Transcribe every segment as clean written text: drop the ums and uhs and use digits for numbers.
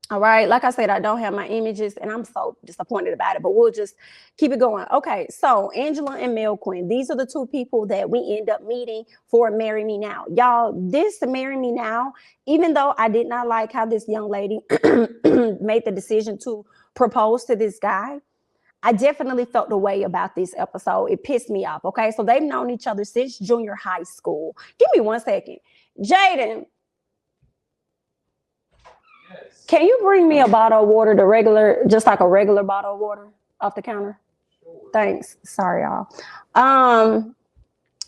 All right. Like I said, I don't have my images and I'm so disappointed about it, but we'll just keep it going. Okay. So Angela and Mel Quinn, these are the two people that we end up meeting for Marry Me Now. Y'all, this Marry Me Now, even though I did not like how this young lady made the decision to propose to this guy, I definitely felt the way about this episode. It pissed me off. Okay. So they've known each other since junior high school. Give me 1 second. Jaden, Yes. can you bring me a bottle of water, the regular, just like a regular bottle of water off the counter? Sure. Thanks. Sorry, y'all. Um,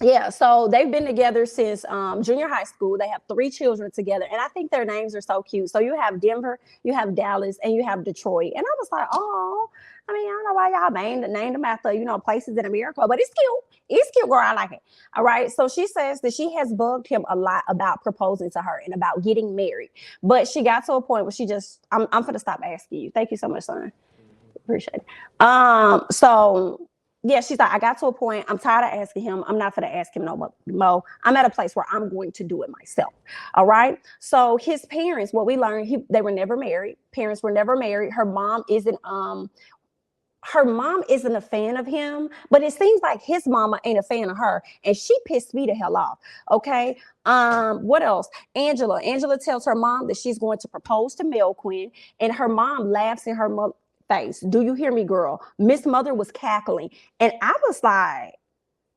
yeah, so they've been together since junior high school. They have 3 children together, and I think their names are so cute. So you have Denver, you have Dallas, and you have Detroit. And I was like, oh, I mean, I don't know why y'all named them after places in America, but it's cute. It's cute, girl. I like it. All right. So she says that she has bugged him a lot about proposing to her and about getting married, but she got to a point where she just, I'm gonna stop asking you. Thank you so much, son. Appreciate it. So yeah, she's like, I got to a point. I'm tired of asking him. I'm not going to ask him no more. I'm at a place where I'm going to do it myself. All right. So his parents, what we learned, they were never married. Parents were never married. Her mom isn't a fan of him, but it seems like his mama ain't a fan of her, and she pissed me the hell off. Okay. What else? Angela tells her mom that she's going to propose to Mel Quinn, and her mom laughs in her face. Do you hear me, girl? Miss Mother was cackling, and I was like,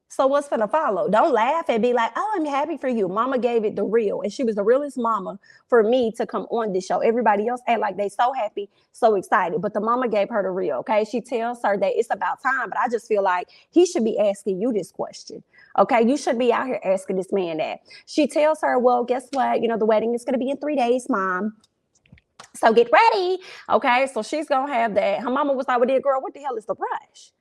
so what's gonna follow? Don't laugh and be like, oh, I'm happy for you. Mama gave it the real. And she was the realest mama for me to come on this show. Everybody else act like they so happy, so excited. But the mama gave her the real. Okay. She tells her that it's about time. But I just feel like he should be asking you this question. Okay. You should be out here asking this man that. She tells her, well, guess what? The wedding is gonna be in 3 days, mom. So get ready. Okay. So she's gonna have that. Her mama was like, well, dear girl, what the hell is the rush?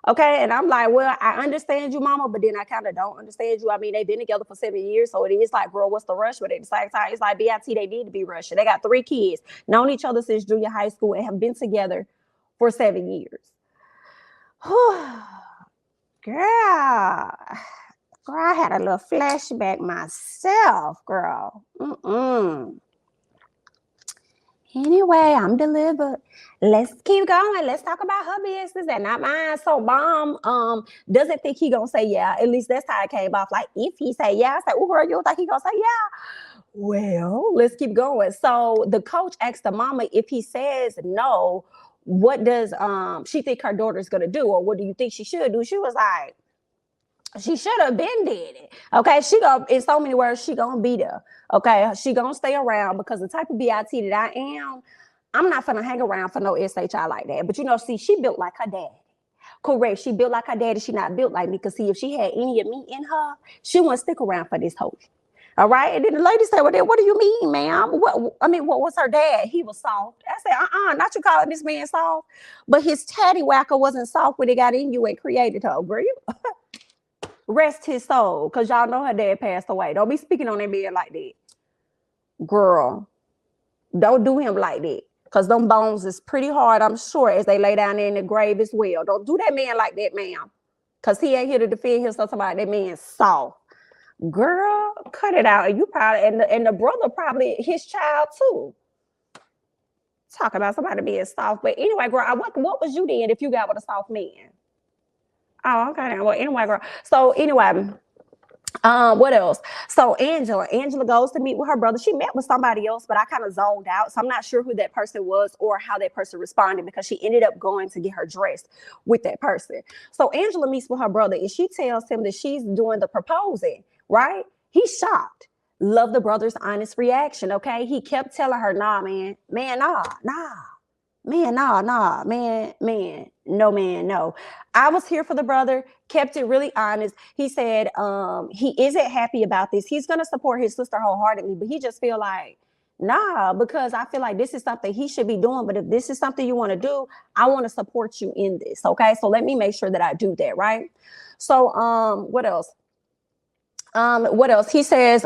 Okay. And I'm like, well, I understand you, mama, but then I kind of don't understand you. I mean, they've been together for 7 years. So it is like, girl, what's the rush? But at the same time, it's like BIT, they need to be rushing. They got 3 kids, known each other since junior high school, and have been together for 7 years. Girl. Girl, I had a little flashback myself, girl. Anyway, I'm delivered. Let's keep going. Let's talk about her business and not mine. So mom doesn't think he gonna say yeah. At least that's how it came off. Like if he say yeah, I say, oh girl, you don't think he gonna say yeah? Well, let's keep going. So the coach asked the mama, if he says no, what does she think her daughter's gonna do, or what do you think she should do? She was like, she should have been did it. Okay, she go in so many words, she gonna be there. Okay, she gonna stay around because the type of BIT that I am, I'm not gonna hang around for no SHI like that. But see, she built like her dad. Correct. She built like her daddy. She not built like me. Cause see, if she had any of me in her, she wouldn't stick around for this whole. All right. And then the lady said, well, then what do you mean, ma'am? What was her dad? He was soft. I said, not you calling this man soft. But his tatty whacker wasn't soft when it got in you and created her. Girl, rest his soul, because y'all know her dad passed away. Don't be speaking on that man like that. Girl, don't do him like that, because them bones is pretty hard, I'm sure, as they lay down there in the grave as well. Don't do that man like that, ma'am, because he ain't here to defend himself. About that man soft. Girl, cut it out. And you probably, and the brother probably his child too. Talk about somebody being soft. But anyway, girl, what was you then if you got with a soft man? Oh, okay. Well, anyway, girl. So anyway, what else? So Angela goes to meet with her brother. She met with somebody else, but I kind of zoned out. So I'm not sure who that person was or how that person responded, because she ended up going to get her dressed with that person. So Angela meets with her brother and she tells him that she's doing the proposing, right? He's shocked. Love the brother's honest reaction. Okay. He kept telling her, nah, man, nah. Man, nah, man, no, man, no. I was here for the brother, kept it really honest. He said he isn't happy about this. He's going to support his sister wholeheartedly, but he just feel like, nah, because I feel like this is something he should be doing. But if this is something you want to do, I want to support you in this. Okay, so let me make sure that I do that, right? So what else? He says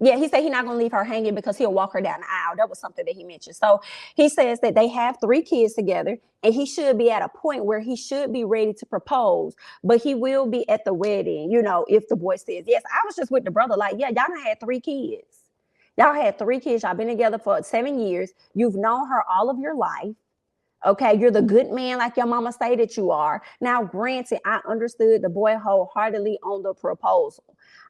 yeah, he said he's not going to leave her hanging because he'll walk her down the aisle. That was something that he mentioned. So he says that they have 3 kids together, and he should be at a point where he should be ready to propose, but he will be at the wedding, if the boy says yes. I was just with the brother like, yeah, y'all done had 3 kids. Y'all had 3 kids. Y'all been together for 7 years. You've known her all of your life. Okay, you're the good man like your mama say that you are. Now, granted, I understood the boy wholeheartedly on the proposal.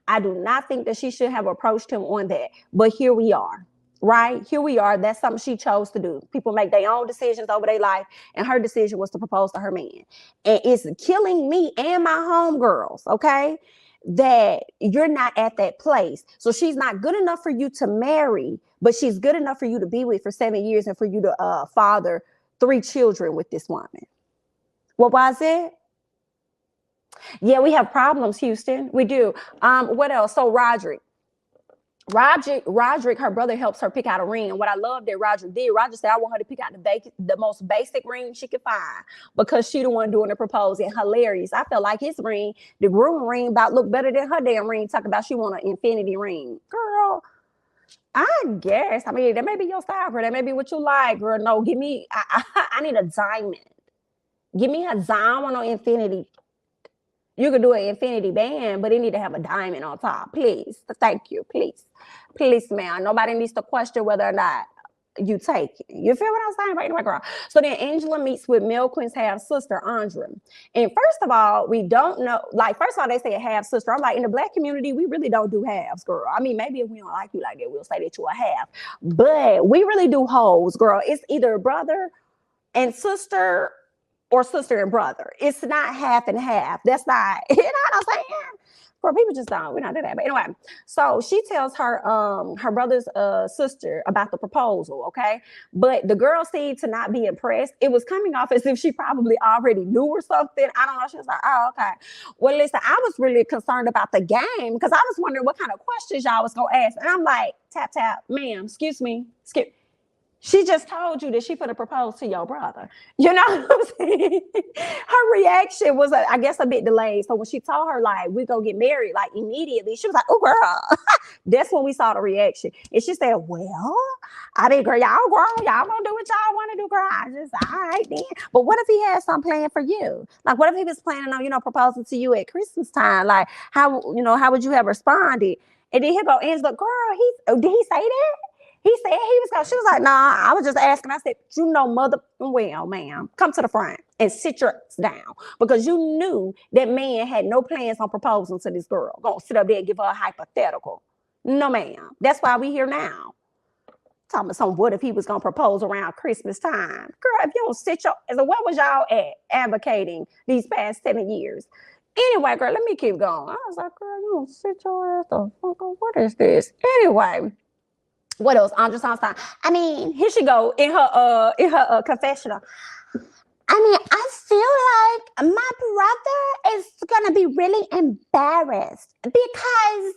I do not think that she should have approached him on that. But here we are, right? Here we are. That's something she chose to do. People make their own decisions over their life, and her decision was to propose to her man. And it's killing me and my homegirls, okay? That you're not at that place. So she's not good enough for you to marry, but she's good enough for you to be with for 7 years and for you to father 3 children with this woman. What was it? Yeah, we have problems, Houston. We do. What else? So Roderick, her brother helps her pick out a ring. And what I love that Roderick did, Roderick said, I want her to pick out the most basic ring she could find because she the one doing the proposing. Hilarious. I felt like his ring, the groom ring, about looked better than her damn ring. Talking about she want an infinity ring. Girl, I guess. I mean, that may be your style, girl. That may be what you like, girl. No, give me, I need a diamond. Give me a diamond or infinity. You could do an infinity band, but it need to have a diamond on top, please. Thank you, please. Please, ma'am. Nobody needs to question whether or not you take it. You feel what I'm saying? Right, my girl. So then Angela meets with Mel Quinn's half sister, Andra. And first of all, we don't know, like, first of all, they say a half sister. I'm like, in the Black community, we really don't do halves, girl. I mean, maybe if we don't like you like that, we'll say that you're a half. But we really do wholes, girl. It's either brother and sister or sister and brother. It's not half and half. That's not, you know what I'm saying? Girl, people just don't, we don't do that. But anyway, so she tells her her brother's sister about the proposal, okay? But the girl seemed to not be impressed. It was coming off as if she probably already knew or something. I don't know. She was like, oh, okay. Well, listen, I was really concerned about the game because I was wondering what kind of questions y'all was gonna ask. And I'm like, tap, tap, ma'am, excuse me. She just told you that she finna propose to your brother. You know what I'm saying? Her reaction was, I guess, a bit delayed. So when she told her, like, we gonna get married, like, immediately, she was like, oh, girl. That's when we saw the reaction. And she said, well, I mean, girl, y'all grown. Y'all gonna do what y'all want to do, girl. I just, all right, then. But what if he had something planned for you? Like, what if he was planning on, proposing to you at Christmas time? Like, how would you have responded? And then here go Angela, girl, did he say that? He said he was going. She was like, nah, I was just asking. I said, mother, well, ma'am, come to the front and sit your ass down because you knew that man had no plans on proposing to this girl. Gonna sit up there and give her a hypothetical. No, ma'am. That's why we here now. Talking about what if he was gonna propose around Christmas time? Girl, if you don't sit your, so what was y'all advocating these past 7 years? Anyway, girl, let me keep going. I was like, girl, you don't sit your ass the fuck on. What is this? Anyway. What else? Andra Sunstein. I mean, here she go in her confessional. I mean, I feel like my brother is gonna be really embarrassed because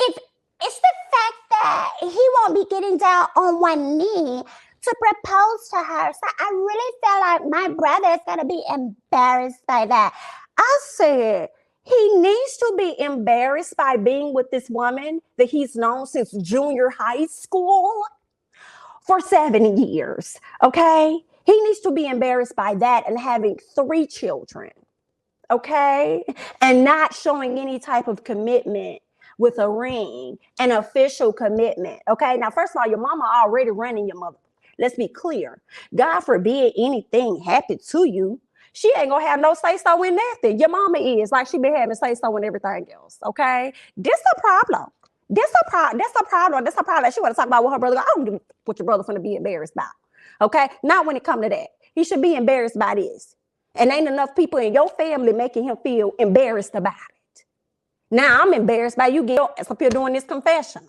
it's the fact that he won't be getting down on one knee to propose to her. So I really feel like my brother is gonna be embarrassed by that. I said, he needs to be embarrassed by being with this woman that he's known since junior high school for 7 years, okay? He needs to be embarrassed by that and having 3 children, okay? And not showing any type of commitment with a ring, an official commitment, okay? Now, first of all, your mama already running your mother. Let's be clear. God forbid anything happened to you. She ain't gonna have no say-so in nothing. Your mama is, like she been having say-so in everything else, okay? This a problem. This a problem. She want to talk about what her brother, I don't know what your brother finna be embarrassed about, okay? Not when it come to that. He should be embarrassed by this. And ain't enough people in your family making him feel embarrassed about it. Now I'm embarrassed by you getting up here doing this confession.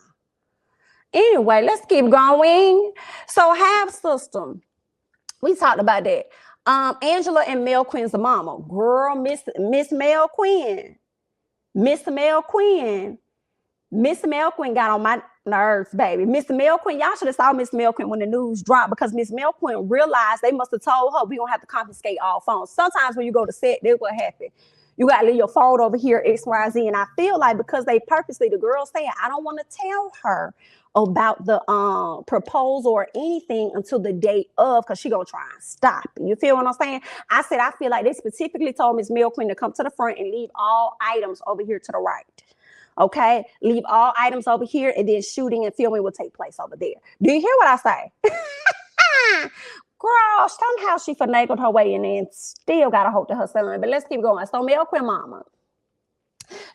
Anyway, let's keep going. So half system, we talked about that. Angela and Mel Quinn's mama. Girl, Miss Mel Quinn. Miss Mel Quinn got on my nerves, baby. Miss Mel Quinn, y'all should have saw Miss Mel Quinn when the news dropped because Miss Mel Quinn realized they must have told her we gonna have to confiscate all phones. Sometimes when you go to set, that's what happened. You got to leave your phone over here, X, Y, Z. And I feel like because they purposely, the girl saying, I don't want to tell her about the proposal or anything until the day of, because she gonna try and stop it. You feel what I'm saying? I said, I feel like they specifically told Miss Mel Quinn to come to the front and leave all items over here to the right. Okay, leave all items over here, and then shooting and filming will take place over there. Do you hear what I say? Girl, somehow she finagled her way in there and still got a hold of her son. But let's keep going. So Mel Quinn mama,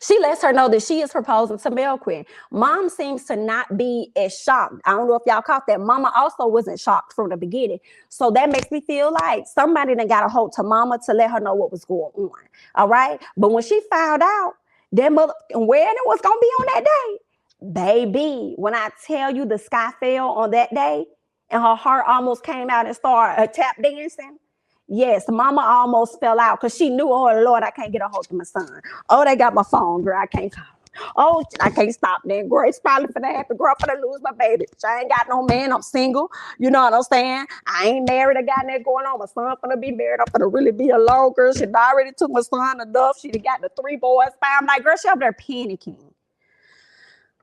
she lets her know that she is proposing to Mel Quinn. Mom seems to not be as shocked. I don't know if y'all caught that. Mama also wasn't shocked from the beginning. So that makes me feel like somebody done got a hold to mama to let her know what was going on. All right. But when she found out that mother and where it was going to be on that day, baby, when I tell you the sky fell on that day and her heart almost came out and started tap dancing. Yes, mama almost fell out because she knew, oh, Lord, I can't get a hold of my son. Oh, they got my phone, girl. I can't call. Oh, I can't stop then. Girl, it's probably finna happen. Girl, I'm finna lose my baby. I ain't got no man. I'm single. You know what I'm saying? I ain't married. I got that going on. My son finna be married. I'm finna really be alone, girl. She already took my son enough. She got the 3 boys. I'm like, girl, she up there panicking.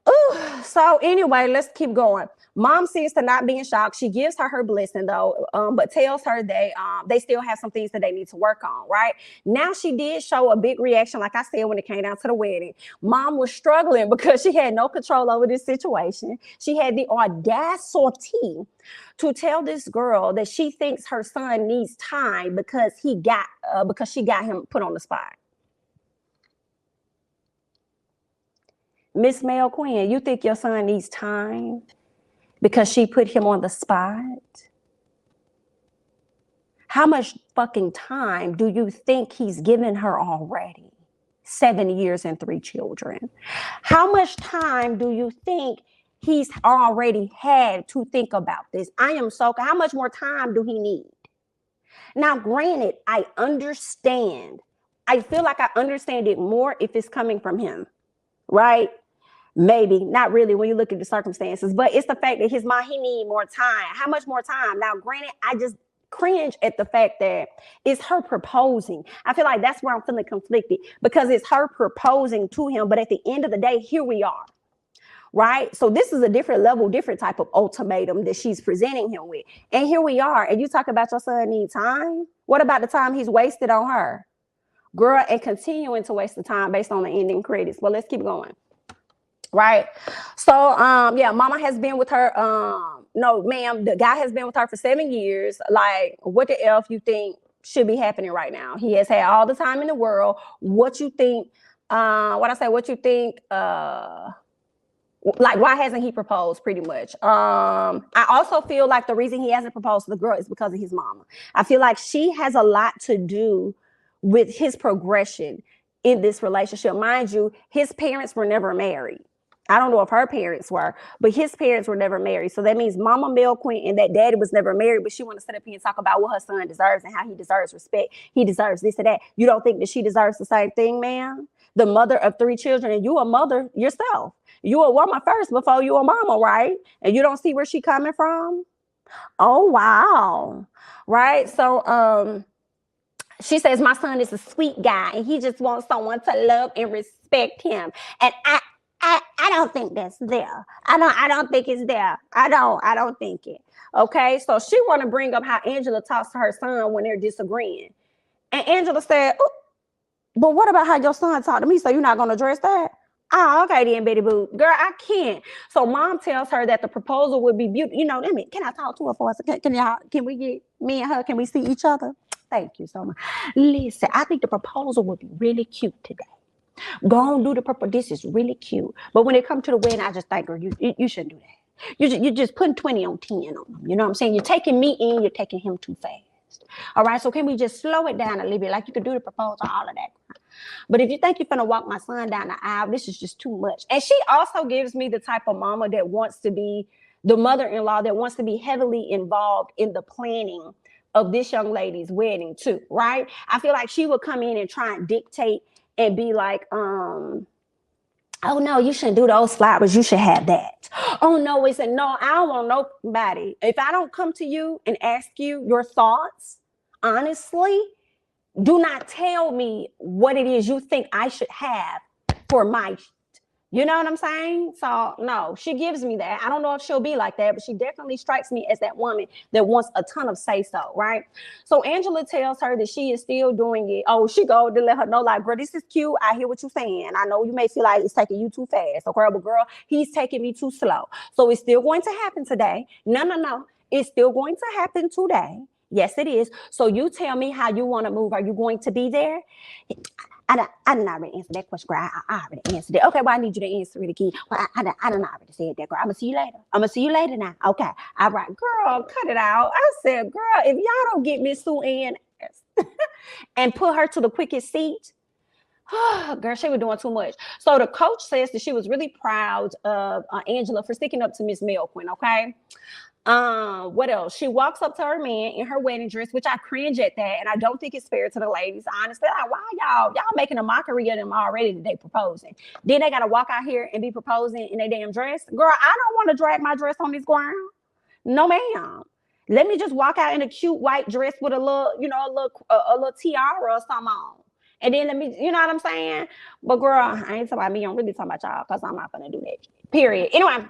Ooh. So anyway, let's keep going. Mom seems to not be in shock. She gives her blessing though, but tells her they still have some things that they need to work on. Right now, she did show a big reaction, like I said, when it came down to the wedding. Mom was struggling because she had no control over this situation. She had the audacity to tell this girl that she thinks her son needs time because she got him put on the spot. Miss Mel Quinn, you think your son needs time because she put him on the spot? How much fucking time do you think he's given her already? 7 years and 3 children. How much time do you think he's already had to think about this? How much more time do he need? Now, granted, I understand. I feel like I understand it more if it's coming from him, right? Maybe not really when you look at the circumstances, but it's the fact that his mom, he need more time. How much more time? Now, granted, I just cringe at the fact that it's her proposing. I feel like that's where I'm feeling conflicted because it's her proposing to him. But at the end of the day, here we are. Right. So this is a different level, different type of ultimatum that she's presenting him with. And here we are. And you talk about your son need time. What about the time he's wasted on her? Girl, and continuing to waste the time based on the ending credits. Well, let's keep going. Right. So, yeah, mama has been with her. No, ma'am, the guy has been with her for 7 years. Like, what the F you think should be happening right now? He has had all the time in the world. What you think, what you think, like, why hasn't he proposed pretty much? I also feel like the reason he hasn't proposed to the girl is because of his mama. I feel like she has a lot to do with his progression in this relationship. Mind you, his parents were never married. I don't know if her parents were, but his parents were never married. So that means Mama Mel Quinn and that daddy was never married, but she want to sit up here and talk about what her son deserves and how he deserves respect. He deserves this and that. You don't think that she deserves the same thing, ma'am? The mother of 3 children, and you a mother yourself. You a woman first before you a mama, right? And you don't see where she coming from? Oh, wow. Right? So, she says, my son is a sweet guy and he just wants someone to love and respect him. And I don't think that's there. I don't think it's there. I don't think it. Okay. So she want to bring up how Angela talks to her son when they're disagreeing. And Angela said, but what about how your son talked to me? So you're not going to address that? Oh, okay then, Betty Boo. Girl, I can't. So mom tells her that the proposal would be beautiful. You know, can I talk to her for a second? Can we get me and her? Can we see each other? Thank you so much. Listen, I think the proposal would be really cute today. Go on, do the proposal. This is really cute. But when it comes to the wedding, I just think, girl, you shouldn't do that. You're just putting 20 on 10 on them. You know what I'm saying? You're taking me in, you're taking him too fast. All right, so can we just slow it down a little bit? Like you could do the proposal, all of that. But if you think you're going to walk my son down the aisle, this is just too much. And she also gives me the type of mama that wants to be the mother-in-law that wants to be heavily involved in the planning of this young lady's wedding too, right? I feel like she would come in and try and dictate and be like, oh no, you shouldn't do those flowers. You should have that. Oh no, it's no, I don't want nobody. If I don't come to you and ask you your thoughts, honestly, do not tell me what it is you think I should have for my You know what I'm saying? So no, she gives me that. I don't know if she'll be like that, but she definitely strikes me as that woman that wants a ton of say so, right? So Angela tells her that she is still doing it. Oh, she go to let her know, like, girl, this is cute. I hear what you're saying. I know you may feel like it's taking you too fast. So, girl, he's taking me too slow. So it's still going to happen today. No. It's still going to happen today. Yes, it is. So you tell me how you want to move. Are you going to be there? I didn't already answer that question, girl. I already answered it. Okay, well, I need you to answer it again. Well, I didn't already said that, girl. I'm going to see you later. I'm going to see you later now. Okay. All right, girl, cut it out. I said, girl, if y'all don't get Miss Sue Ann and put her to the quickest seat, girl, she was doing too much. So the coach says that she was really proud of Angela for sticking up to Miss Melquin, okay? What else? She walks up to her man in her wedding dress, which I cringe at that, and I don't think it's fair to the ladies. Honestly, like, why y'all making a mockery of them already that they proposing? Then they gotta walk out here and be proposing in their damn dress. Girl, I don't want to drag my dress on this ground. No, ma'am. Let me just walk out in a cute white dress with a little, a little tiara or something on. And then let me, you know what I'm saying? But girl, I ain't talking about me. I'm really talking about y'all because I'm not gonna do that. Period. Anyway.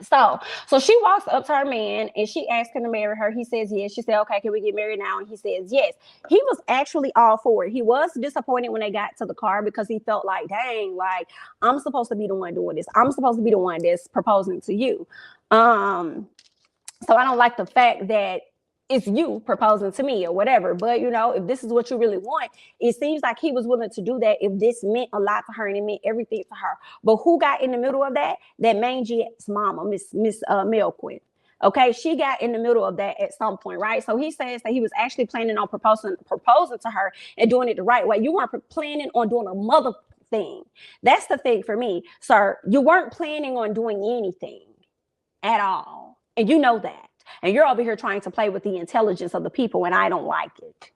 So she walks up to her man and she asks him to marry her. He says yes. She said, okay, can we get married now? And he says yes. He was actually all for it. He was disappointed when they got to the car because he felt like, dang, like I'm supposed to be the one doing this. I'm supposed to be the one that's proposing to you. So I don't like the fact that it's you proposing to me or whatever. But, if this is what you really want, it seems like he was willing to do that if this meant a lot to her and it meant everything to her. But who got in the middle of that? That mangy mama, Miss Melquin. Okay, she got in the middle of that at some point, right? So he says that he was actually planning on proposing to her and doing it the right way. You weren't planning on doing a mother thing. That's the thing for me, sir. You weren't planning on doing anything at all. And you know that. And you're over here trying to play with the intelligence of the people, and I don't like it.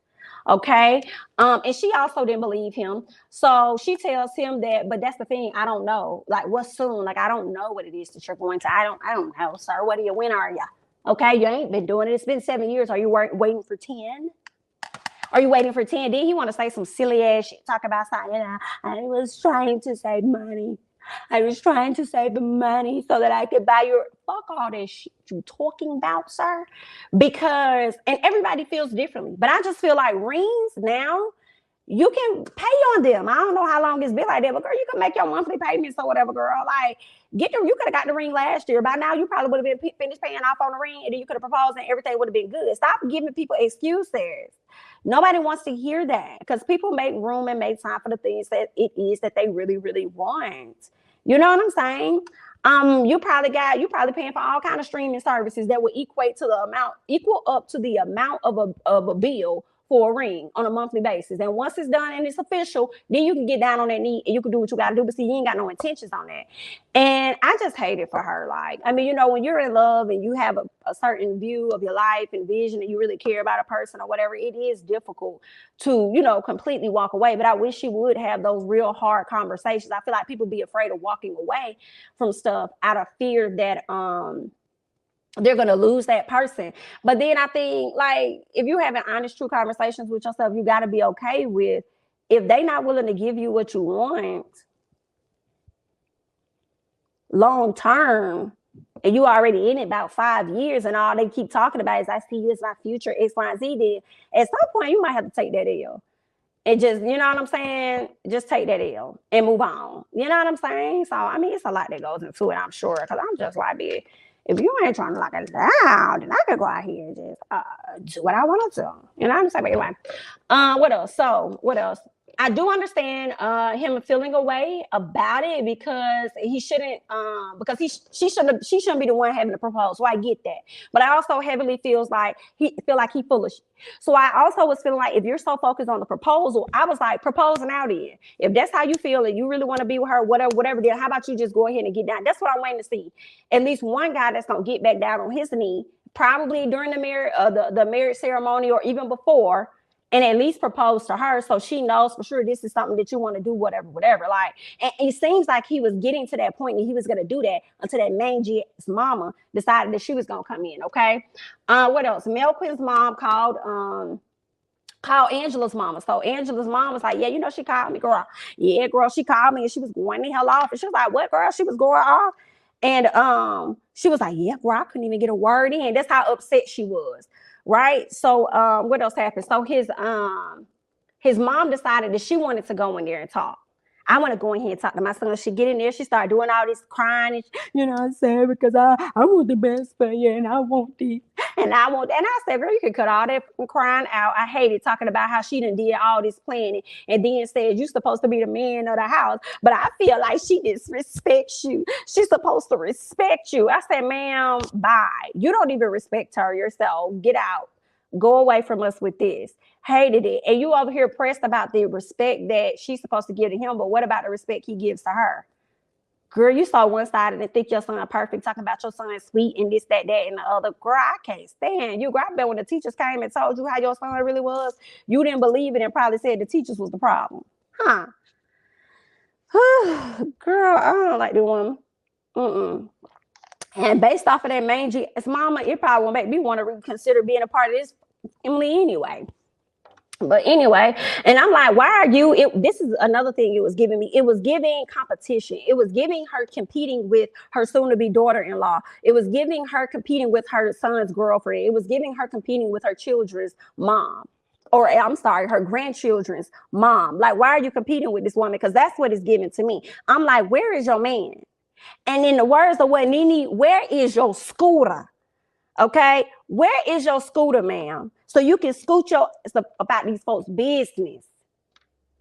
Okay. And she also didn't believe him. So she tells him that, but that's the thing. I don't know. Like, what's soon? Like, I don't know what it is that you're going to. I don't know, sir. When are you? Okay. You ain't been doing it. It's been 7 years. Are you waiting for 10? Are you waiting for 10? Then he want to say some silly ass shit, talk about something. I was trying to save money. I was trying to save the money so that I could buy your fuck all that shit you talking about, sir. Because, and everybody feels differently, but I just feel like rings now, you can pay on them. I don't know how long it's been like that, but girl, you can make your monthly payments or whatever, girl. Like, you could have got the ring last year. By now, you probably would have been finished paying off on the ring, and then you could have proposed and everything would have been good. Stop giving people excuses. Nobody wants to hear that because people make room and make time for the things that it is that they really, really want. You know what I'm saying? You probably paying for all kind of streaming services that will equal up to the amount of a bill for a ring on a monthly basis. And once it's done and it's official, then you can get down on that knee and you can do what you got to do. But see, you ain't got no intentions on that. And I just hate it for her. Like, I mean, when you're in love and you have a certain view of your life and vision and you really care about a person or whatever, it is difficult to, completely walk away. But I wish she would have those real hard conversations. I feel like people be afraid of walking away from stuff out of fear that, they're going to lose that person. But then I think, like, if you're having honest, true conversations with yourself, you got to be okay with if they're not willing to give you what you want long term, and you already in it about 5 years, and all they keep talking about is I see you as my future X, Y, and Z. Then at some point you might have to take that L. And just, you know what I'm saying? Just take that L and move on. You know what I'm saying? So, I mean, it's a lot that goes into it, I'm sure, because I'm just like, if you ain't trying to lock it down, then I could go out here and just do what I want to do. You know what I'm saying? But anyway, what else? So, what else? I do understand him feeling a way about it because he shouldn't, because she shouldn't be the one having to propose. So I get that, but I also heavily feel like he full of shit. So I also was feeling like if you're so focused on the proposal, I was like proposing out in. If that's how you feel and you really want to be with her, whatever, then how about you just go ahead and get down? That's what I'm waiting to see. At least one guy that's gonna get back down on his knee, probably during the marriage ceremony or even before. And at least propose to her so she knows for sure this is something that you want to do, whatever. Like, and it seems like he was getting to that point and he was going to do that until that mangy mama decided that she was going to come in, okay? What else? Melquin's mom called Call Angela's mama. So Angela's mom was like, yeah, you know, she called me, girl. Yeah, girl, she called me and she was going the hell off. And she was like, what, girl? She was going off. And she was like, yeah, girl, I couldn't even get a word in. That's how upset she was. Right. So what else happened? So his mom decided that she wanted to go in there and talk. I want to go in here and talk to my son. She get in there, she started doing all this crying, and you know, I'm sad because I want the best for you, and I want this, and I want that. And I said, girl, you can cut all that from crying out. I hated talking about how she done did all this planning and then said you're supposed to be the man of the house. But I feel like she disrespects you. She's supposed to respect you. I said, ma'am, bye. You don't even respect her yourself. Get out. Go away from us with this. Hated it. And you over here pressed about the respect that she's supposed to give to him, but what about the respect he gives to her? Girl, you saw one side and think your son perfect, talking about your son sweet and this, that, and the other. Girl, I can't stand you. Girl, I bet when the teachers came and told you how your son really was, you didn't believe it and probably said the teachers was the problem. Huh? Girl, I don't like the woman. And based off of that mangy ass mama, it probably will make me want to reconsider being a part of this family anyway. But anyway, and I'm like, why are you? This is another thing it was giving me. It was giving competition. It was giving her competing with her soon-to-be daughter-in-law. It was giving her competing with her son's girlfriend. It was giving her competing with her children's mom. Or I'm sorry, her grandchildren's mom. Like, why are you competing with this woman? Because that's what it's giving to me. I'm like, where is your man? And in the words of what Nene, where is your scooter? Okay, where is your scooter, ma'am? So you can scoot your about these folks' business.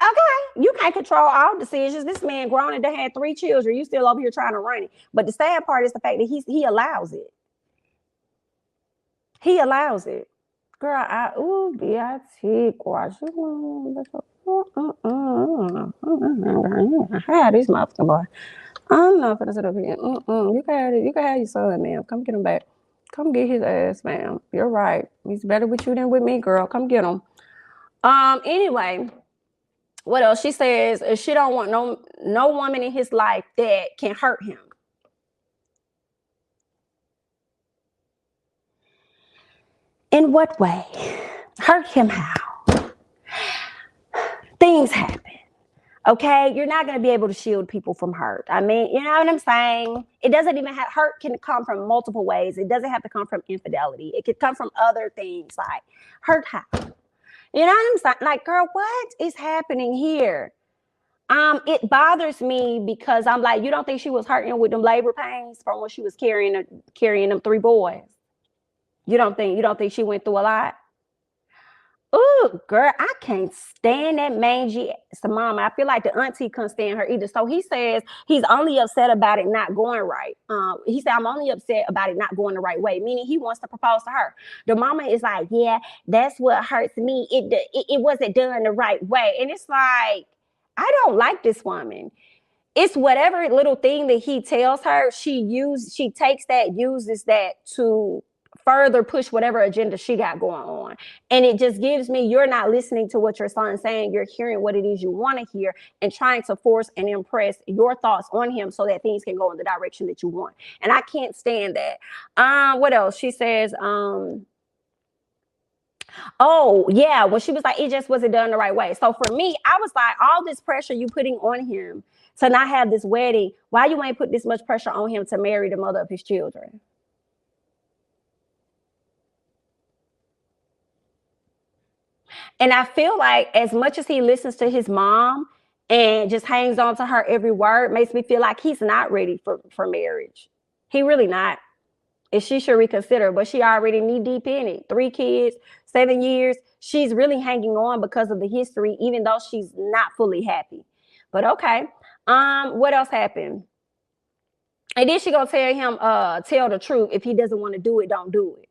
Okay, you can't control all decisions. This man grown and they had 3 children. You still over here trying to run it. But the sad part is the fact that he allows it. He allows it. Girl, how these motherfuckers, boy. I'm not gonna sit up here. You can have your son, ma'am. Come get him back. Come get his ass, ma'am. You're right. He's better with you than with me, girl. Come get him. Anyway, what else? She says she don't want no woman in his life that can hurt him. In what way? Hurt him how? Things happen. Okay, you're not going to be able to shield people from hurt. I mean, you know what I'm saying? It doesn't even have hurt can come from multiple ways. It doesn't have to come from infidelity. It could come from other things like hurt how. You know what I'm saying? Like, girl, what is happening here? It bothers me because I'm like, you don't think she was hurting with them labor pains from when she was carrying them 3 boys? You don't think she went through a lot? Ooh, girl, I can't stand that mangy mama. I feel like the auntie couldn't stand her either. So he says he's only upset about it not going right. He said, I'm only upset about it not going the right way, meaning he wants to propose to her. The mama is like, yeah, that's what hurts me. It wasn't done the right way. And it's like, I don't like this woman. It's whatever little thing that he tells her, she takes that, uses that to further push whatever agenda she got going on. And it just gives me, you're not listening to what your son's saying. You're hearing what it is you want to hear and trying to force and impress your thoughts on him so that things can go in the direction that you want. And I can't stand that. What else? She says, oh yeah, well, she was like, it just wasn't done the right way. So for me, I was like, all this pressure you putting on him to not have this wedding, why you ain't put this much pressure on him to marry the mother of his children? And I feel like as much as he listens to his mom and just hangs on to her every word, makes me feel like he's not ready for marriage. He really not. And she should reconsider, but she already knee deep in it. 3 kids, 7 years. She's really hanging on because of the history, even though she's not fully happy. But okay. What else happened? And then she gonna tell him, tell the truth. If he doesn't want to do it, don't do it.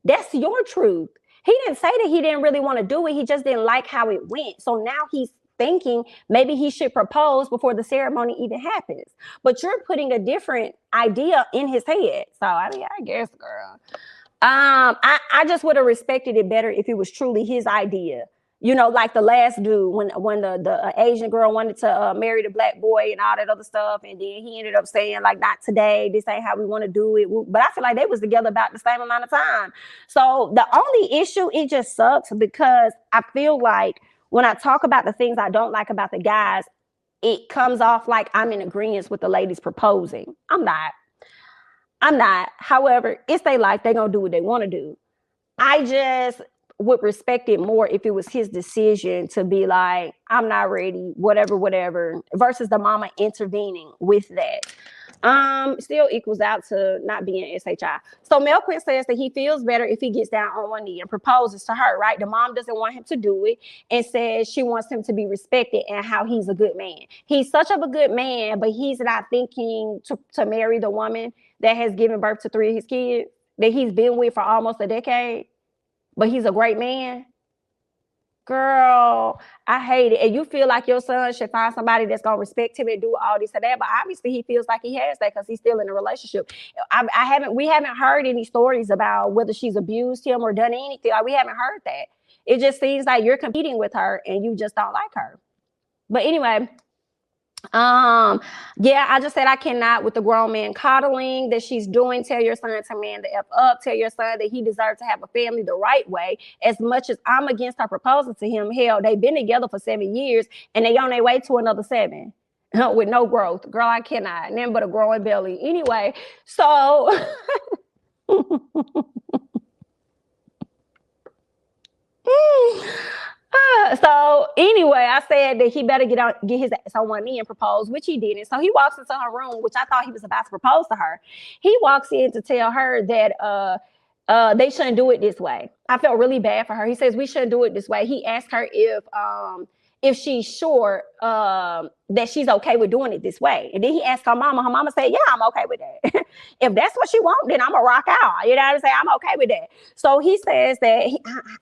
That's your truth. He didn't say that he didn't really want to do it. He just didn't like how it went. So now he's thinking maybe he should propose before the ceremony even happens. But you're putting a different idea in his head. So I mean, I guess, girl. I just would have respected it better if it was truly his idea Like the last dude when the Asian girl wanted to marry the black boy and all that other stuff, and then he ended up saying like, not today, this ain't how we want to do it. But I feel like they was together about the same amount of time. So the only issue, it just sucks because I feel like when I talk about the things I don't like about the guys, it comes off like I'm in agreement with the ladies proposing. I'm not. However, it's their life. They're going to do what they want to do. I just would respect it more if it was his decision to be like, I'm not ready, whatever, versus the mama intervening with that. Still equals out to not being SHI. So Mel Quinn says that he feels better if he gets down on one knee and proposes to her, right? The mom doesn't want him to do it and says she wants him to be respected and how he's a good man. He's such of a good man, but he's not thinking to marry the woman that has given birth to 3 of his kids that he's been with for almost a decade. But he's a great man. Girl, I hate it. And you feel like your son should find somebody that's going to respect him and do all this and that. But obviously he feels like he has that because he's still in a relationship. We haven't heard any stories about whether she's abused him or done anything. Like, we haven't heard that. It just seems like you're competing with her and you just don't like her. But anyway, I just said I cannot with the grown man coddling that she's doing. Tell your son to man the F up. Tell your son that he deserves to have a family the right way. As much as I'm against her proposal to him, hell, they've been together for 7 years and they on their way to another 7 with no growth. Girl, I cannot. Nothing but a growing belly. Anyway, so so anyway, I said that he better get his ass on one knee and propose, which he didn't. So he walks into her room, which I thought he was about to propose to her. He walks in to tell her that they shouldn't do it this way. I felt really bad for her. He says we shouldn't do it this way. He asked her if she's sure that she's okay with doing it this way. And then he asked her mama. Her mama said, yeah, I'm okay with that. If that's what she wants, then I'm going to rock out. You know what I'm saying? I'm okay with that. So he says that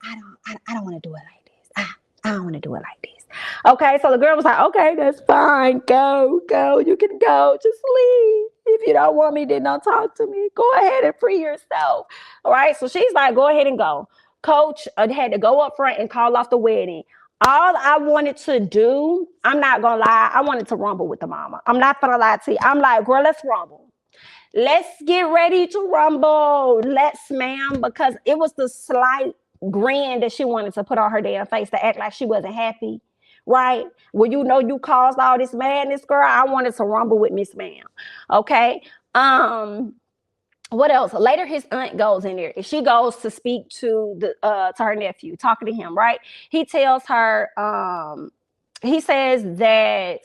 I don't want to do it like this. I don't want to do it like this. Okay, so the girl was like, okay, that's fine. Go. You can go. Just leave. If you don't want me, then don't talk to me. Go ahead and free yourself. All right, so she's like, go ahead and go. Coach had to go up front and call off the wedding. All I wanted to do, I'm not going to lie, I wanted to rumble with the mama. I'm not going to lie to you. I'm like, girl, let's rumble. Let's get ready to rumble. Let's, ma'am, because it was the slight grin that she wanted to put on her damn face to act like she wasn't happy, right? Well, you caused all this madness, girl. I wanted to rumble with Miss Ma'am, okay? What else? Later, his aunt goes in there and she goes to speak to her nephew, talking to him, right? He tells her, he says that,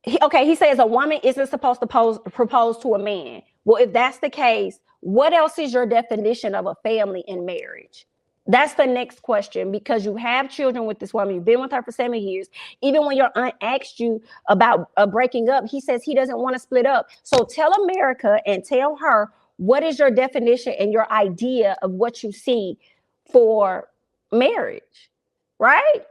he says a woman isn't supposed to propose to a man. Well, if that's the case, what else is your definition of a family and marriage? That's the next question, because you have children with this woman. You've been with her for 7 years. Even when your aunt asked you about breaking up, he says he doesn't want to split up. So tell America and tell her, what is your definition and your idea of what you see for marriage, right?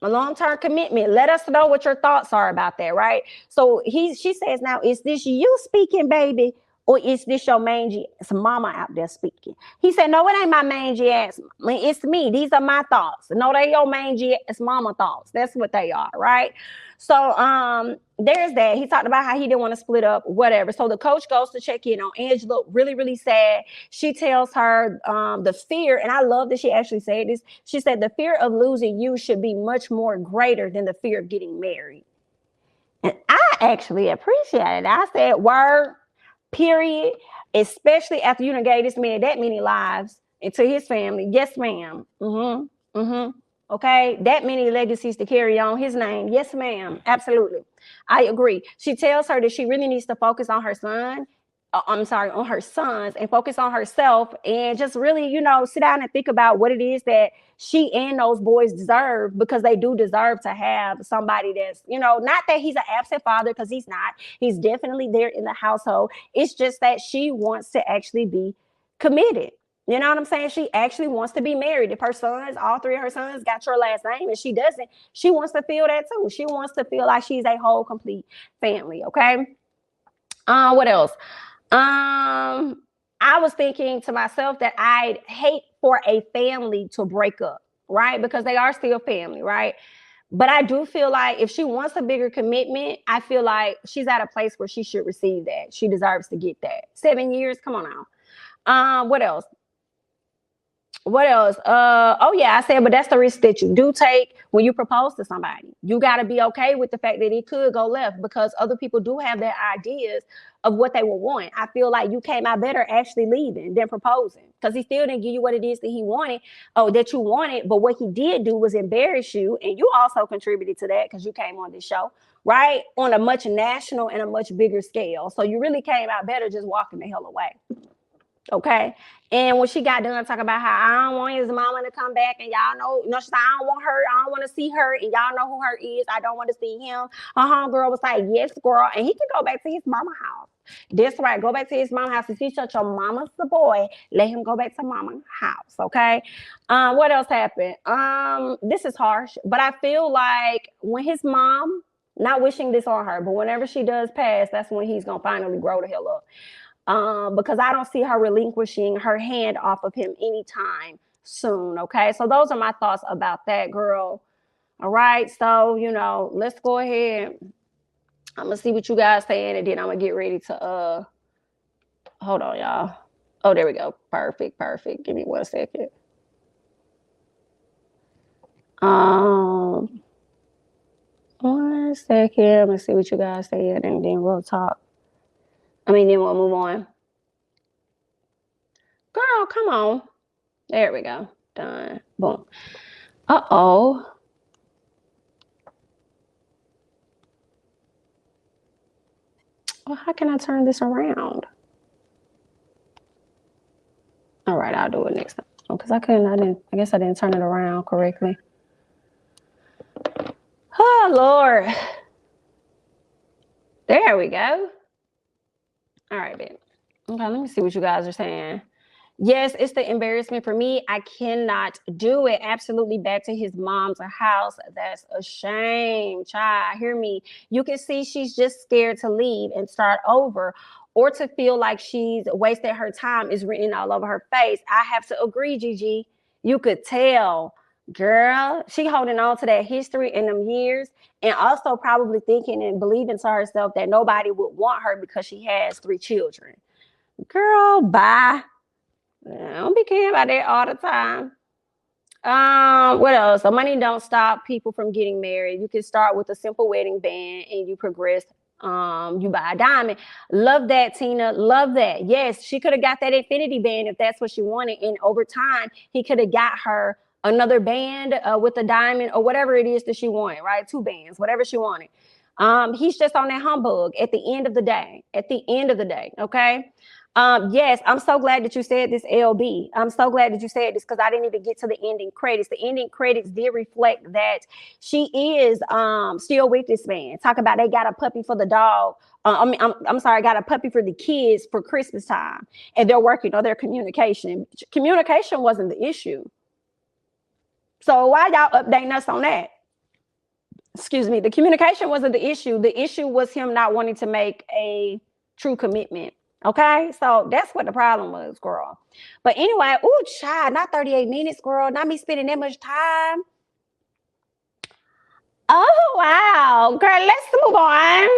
A long-term commitment. Let us know what your thoughts are about that, right? So she says, now, is this you speaking, baby? Or is this your mangy ass mama out there speaking? He said, no, it ain't my mangy ass. It's me. These are my thoughts. No, they your mangy ass mama thoughts. That's what they are, right? So there's that. He talked about how he didn't want to split up, whatever. So the coach goes to check in on Angela, really, really sad. She tells her the fear, and I love that she actually said this. She said the fear of losing you should be much more greater than the fear of getting married. And I actually appreciate it. I said, word. Period. Especially after you done gave this man that many lives into his family. Yes, ma'am. Okay. That many legacies to carry on his name. Yes, ma'am. Absolutely. I agree. She tells her that she really needs to focus on her son. On her sons, and focus on herself, and just really, sit down and think about what it is that she and those boys deserve, because they do deserve to have somebody that's, not that he's an absent father, because he's not. He's definitely there in the household. It's just that she wants to actually be committed. You know what I'm saying? She actually wants to be married. If her sons, all 3 of her sons, got your last name and she doesn't, she wants to feel that too. She wants to feel like she's a whole, complete family. Okay. What else? I was thinking to myself that I'd hate for a family to break up. right? Because they are still family, right? But I do feel like if she wants a bigger commitment, I feel like she's at a place where she should receive that. She deserves to get that. 7 years, come on now. What else? What else? Oh yeah, I said, but that's the risk that you do take when you propose to somebody. You got to be okay with the fact that it could go left because other people do have their ideas of what they will want. I feel like you came out better actually leaving than proposing because he still didn't give you what it is that he wanted, oh, that you wanted. But what he did do was embarrass you, and you also contributed to that because you came on this show, right, on a much national and a much bigger scale. So you really came out better just walking the hell away. Okay. And when she got done talking about how I don't want his mama to come back, and y'all know, she said, I don't want her, I don't want to see her, and y'all know who her is. I don't want to see him. Her homegirl was like, yes, girl. And he can go back to his mama house. That's right. Go back to his mama house. If he's such your mama's the boy, let him go back to mama's house. Okay. What else happened? This is harsh, but I feel like when his mom, not wishing this on her, but whenever she does pass, that's when he's gonna finally grow the hell up. Because I don't see her relinquishing her hand off of him anytime soon. Okay, so those are my thoughts about that, girl. All right, so let's go ahead. I'm gonna see what you guys saying, and then I'm gonna get ready to hold on, y'all. Oh, there we go. Perfect. Give me 1 second. 1 second. I'm gonna see what you guys saying, and then we'll talk. Then we'll move on. Girl, come on. There we go. Done. Boom. Uh-oh. Well, how can I turn this around? All right, I'll do it next time. Oh, because I guess I didn't turn it around correctly. Oh, Lord. There we go. All right, babe. Okay, let me see what you guys are saying. Yes, it's the embarrassment for me. I cannot do it. Absolutely back to his mom's house. That's a shame, child. Hear me. You can see she's just scared to leave and start over, or to feel like she's wasted her time is written all over her face. I have to agree, Gigi. You could tell, girl, she holding on to that history in them years, and also probably thinking and believing to herself that nobody would want her because she has 3 children. Girl, bye. I don't be caring about that all the time. What else? So money don't stop people from getting married. You can start with a simple wedding band and you progress. You buy a diamond. Love that, Tina. Love that. Yes, she could have got that infinity band if that's what she wanted. And over time, he could have got her another band with a diamond or whatever it is that she wanted, right? 2 bands, whatever she wanted. He's just on that humbug at the end of the day. Okay. Yes, I'm so glad that you said this, LB. I'm so glad that you said this because I didn't even get to the ending credits. The ending credits did reflect that she is still with this man. Talk about they got a puppy for the dog. I'm sorry, got a puppy for the kids for Christmas time, and they're working on their communication. Communication wasn't the issue. So why y'all updating us on that? Excuse me. The communication wasn't the issue. The issue was him not wanting to make a true commitment. Okay, so that's what the problem was, girl. But anyway, ooh, child, not 38 minutes, girl. Not me spending that much time. Oh, wow. Girl, let's move on.